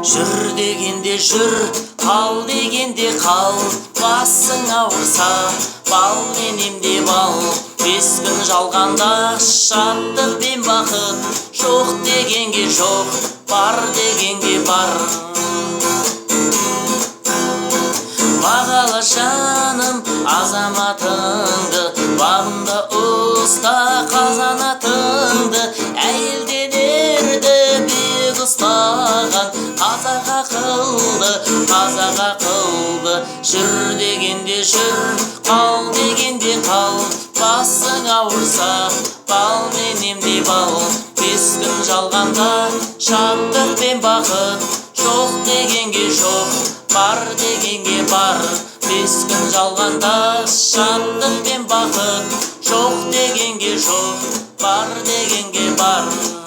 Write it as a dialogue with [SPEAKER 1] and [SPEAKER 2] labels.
[SPEAKER 1] Жүр дегенде жүр, қал дегенде қал, басың ауырса, бал менемде бал. 5 күн жалғанда шаттық пен бақыт, жоқ дегенге жоқ, бар дегенге бар. Бағала жаным азаматыңды, бағында ұста қазанатыңды. Әйелден ерді бек ұстаған, қазақ ақылды, қазақ ақылды. Жүр дегенде жүр, қал дегенде қал, басың ауырса, бал менемде бал. 5 күн жалғанда шаттық пен бақыт, жоқ дегенге жоқ, бар дегенге бар. 5 күн жалғанда шаттық пен бақыт, жоқ дегенге жоқ, бар дегенге бар.